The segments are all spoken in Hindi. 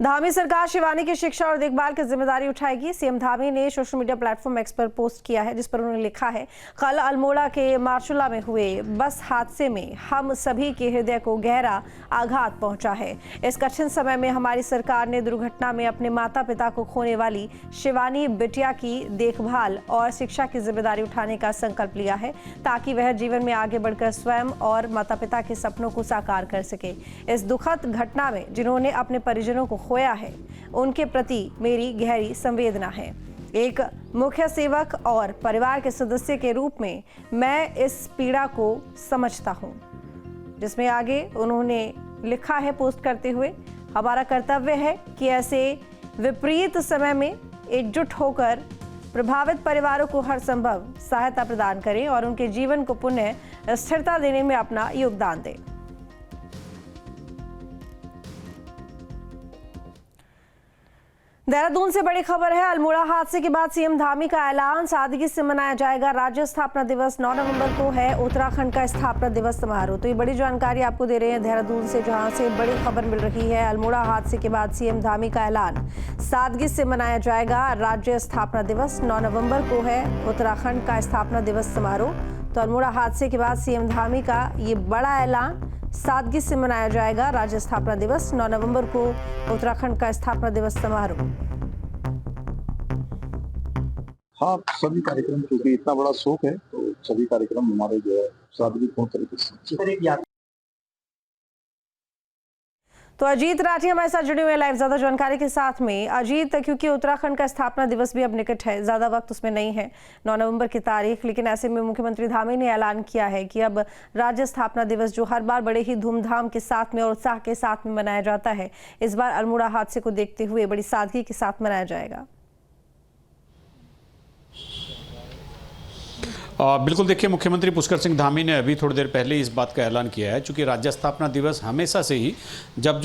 धामी सरकार शिवानी की शिक्षा और देखभाल की जिम्मेदारी उठाएगी। सीएम धामी ने सोशल मीडिया प्लेटफॉर्म एक्स पर पोस्ट किया है, जिस पर उन्होंने लिखा है, कल अल्मोड़ा के मार्चुला में हुए बस हादसे में हम सभी के हृदय को गहरा आघात पहुंचा है। इस कठिन समय में हमारी सरकार ने दुर्घटना में अपने माता पिता को खोने वाली शिवानी बिटिया की देखभाल और शिक्षा की जिम्मेदारी उठाने का संकल्प लिया है, ताकि वह जीवन में आगे बढ़कर स्वयं और माता पिता के सपनों को साकार कर सके। इस दुखद घटना में जिन्होंने अपने परिजनों को खोया है, उनके प्रति मेरी गहरी संवेदना है। एक मुख्य सेवक और परिवार के सदस्य के रूप में मैं इस पीड़ा को समझता हूं। जिसमें आगे उन्होंने लिखा है पोस्ट करते हुए, हमारा कर्तव्य है कि ऐसे विपरीत समय में एकजुट होकर प्रभावित परिवारों को हर संभव सहायता प्रदान करें और उनके जीवन को पुनः स्थिरता देने में अपना योगदान दें। देहरादून से बड़ी खबर है। अल्मोड़ा हादसे के बाद सीएम धामी का ऐलान, सादगी से मनाया जाएगा राज्य स्थापना दिवस। 9 नवंबर को है उत्तराखंड का स्थापना दिवस समारोह। तो ये बड़ी जानकारी आपको दे रहे हैं देहरादून से, जहां से बड़ी खबर मिल रही है। अल्मोड़ा हादसे के बाद सीएम धामी का ऐलान, सादगी से मनाया जाएगा राज्य स्थापना दिवस। 9 नवंबर को है उत्तराखंड का स्थापना दिवस समारोह। तो अल्मोड़ा हादसे के बाद सीएम धामी का ये बड़ा ऐलान, सादगी से मनाया जाएगा राज्य स्थापना दिवस। 9 नवंबर को उत्तराखंड का स्थापना दिवस समारोह। हाँ, सभी कार्यक्रम, क्योंकि इतना बड़ा शोक है तो सभी कार्यक्रम हमारे जो है सादगी पूर्ण तरीके से। तो अजीत राठी हमारे साथ जुड़े हुए हैं लाइव ज्यादा जानकारी के साथ में। अजीत, क्योंकि उत्तराखंड का स्थापना दिवस भी अब निकट है, ज्यादा वक्त उसमें नहीं है, 9 नवंबर की तारीख, लेकिन ऐसे में मुख्यमंत्री धामी ने ऐलान किया है कि अब राज्य स्थापना दिवस जो हर बार बड़े ही धूमधाम के साथ में और उत्साह के साथ में मनाया जाता है, इस बार अल्मोड़ा हादसे को देखते हुए बड़ी सादगी के साथ मनाया जाएगा। बिल्कुल, देखिए, मुख्यमंत्री पुष्कर सिंह धामी ने अभी थोड़ी देर पहले इस बात का ऐलान किया है, चूँकि राज्य स्थापना दिवस हमेशा से ही जब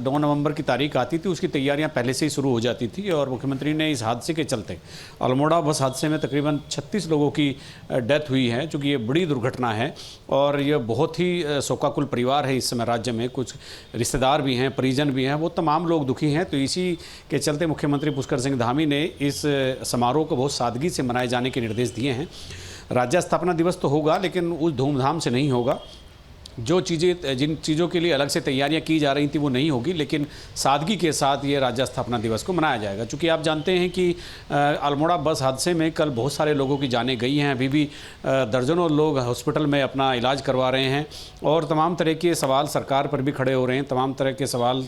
9 नवंबर की तारीख आती थी उसकी तैयारियां पहले से ही शुरू हो जाती थी। और मुख्यमंत्री ने इस हादसे के चलते, अल्मोड़ा बस हादसे में तकरीबन 36 लोगों की डेथ हुई है, चूँकि ये बड़ी दुर्घटना है और ये बहुत ही शोकाकुल परिवार है इस समय राज्य में। कुछ रिश्तेदार भी हैं, परिजन भी हैं, वो तमाम लोग दुखी हैं। तो इसी के चलते मुख्यमंत्री पुष्कर सिंह धामी ने इस समारोह को बहुत सादगी से मनाए जाने के निर्देश दिए हैं। राज्य स्थापना दिवस तो होगा, लेकिन उस धूमधाम से नहीं होगा। जो चीज़ें, जिन चीज़ों के लिए अलग से तैयारियां की जा रही थी वो नहीं होगी, लेकिन सादगी के साथ ये राज्य स्थापना दिवस को मनाया जाएगा। चूँकि आप जानते हैं कि अल्मोड़ा बस हादसे में कल बहुत सारे लोगों की जानें गई हैं। अभी भी दर्जनों लोग हॉस्पिटल में अपना इलाज करवा रहे हैं और तमाम तरह के सवाल सरकार पर भी खड़े हो रहे हैं, तमाम तरह के सवाल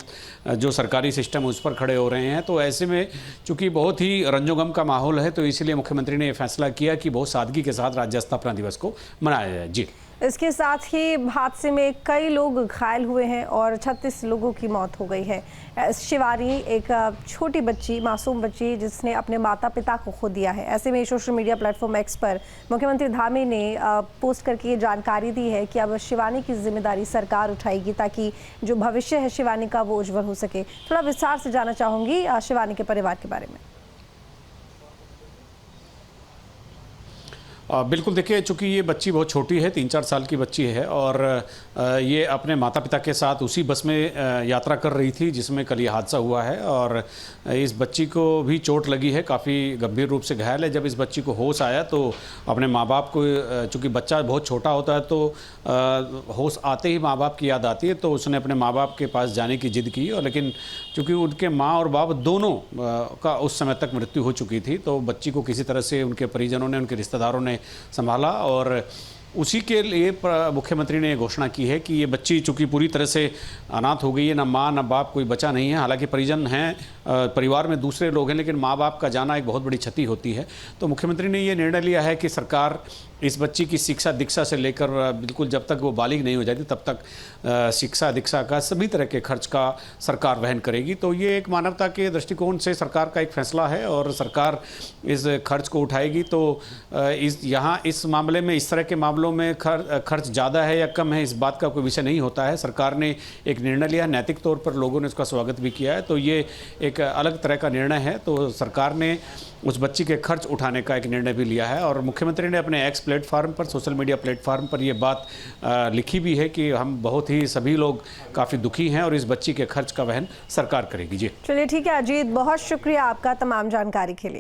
जो सरकारी सिस्टम उस पर खड़े हो रहे हैं। तो ऐसे में चूँकि बहुत ही रंजोगम का माहौल है, तो इसलिए मुख्यमंत्री ने यह फैसला किया कि बहुत सादगी के साथ राज्य स्थापना दिवस को मनाया जाए। जी, इसके साथ ही हादसे में कई लोग घायल हुए हैं और 36 लोगों की मौत हो गई है। शिवानी एक छोटी बच्ची, मासूम बच्ची, जिसने अपने माता पिता को खो दिया है। ऐसे में सोशल मीडिया प्लेटफॉर्म एक्स पर मुख्यमंत्री धामी ने पोस्ट करके ये जानकारी दी है कि अब शिवानी की जिम्मेदारी सरकार उठाएगी, ताकि जो भविष्य है शिवानी का वो उज्जवल हो सके। थोड़ा विस्तार से जानना चाहूँगी शिवानी के परिवार के बारे में। बिल्कुल, देखिए, चूँकि ये बच्ची बहुत छोटी है, 3-4 साल की बच्ची है और ये अपने माता पिता के साथ उसी बस में यात्रा कर रही थी जिसमें कल ये हादसा हुआ है। और इस बच्ची को भी चोट लगी है, काफ़ी गंभीर रूप से घायल है। जब इस बच्ची को होश आया तो अपने माँ बाप को, चूँकि बच्चा बहुत छोटा होता है तो होश आते ही माँ बाप की याद आती है, तो उसने अपने माँ बाप के पास जाने की जिद की। और लेकिन चूँकि उनके माँ और बाप दोनों का उस समय तक मृत्यु हो चुकी थी, तो बच्ची को किसी तरह से उनके परिजनों ने, उनके रिश्तेदारों ने संभाला। और उसी के लिए मुख्यमंत्री ने घोषणा की है कि ये बच्ची चूँकि पूरी तरह से अनाथ हो गई है, ना माँ ना बाप, कोई बचा नहीं है। हालांकि परिजन हैं, परिवार में दूसरे लोग हैं, लेकिन माँ बाप का जाना एक बहुत बड़ी क्षति होती है। तो मुख्यमंत्री ने ये निर्णय लिया है कि सरकार इस बच्ची की शिक्षा दीक्षा से लेकर बिल्कुल जब तक वो बालिग नहीं हो जाती तब तक शिक्षा दीक्षा का सभी तरह के खर्च का सरकार वहन करेगी। तो ये एक मानवता के दृष्टिकोण से सरकार का एक फैसला है और सरकार इस खर्च को उठाएगी। तो इस मामले में, इस तरह के मामलों मामलों में खर्च ज़्यादा है या कम है, इस बात का कोई विषय नहीं होता है। सरकार ने एक निर्णय लिया, नैतिक तौर पर लोगों ने उसका स्वागत भी किया है, तो ये एक अलग तरह का निर्णय है। तो सरकार ने उस बच्ची के खर्च उठाने का एक निर्णय भी लिया है और मुख्यमंत्री ने अपने एक्स प्लेटफार्म पर, सोशल मीडिया प्लेटफार्म पर ये बात लिखी भी है कि हम बहुत ही सभी लोग काफ़ी दुखी हैं और इस बच्ची के खर्च का वहन सरकार करेगी। जी चलिए ठीक है अजीत, बहुत शुक्रिया आपका तमाम जानकारी के लिए।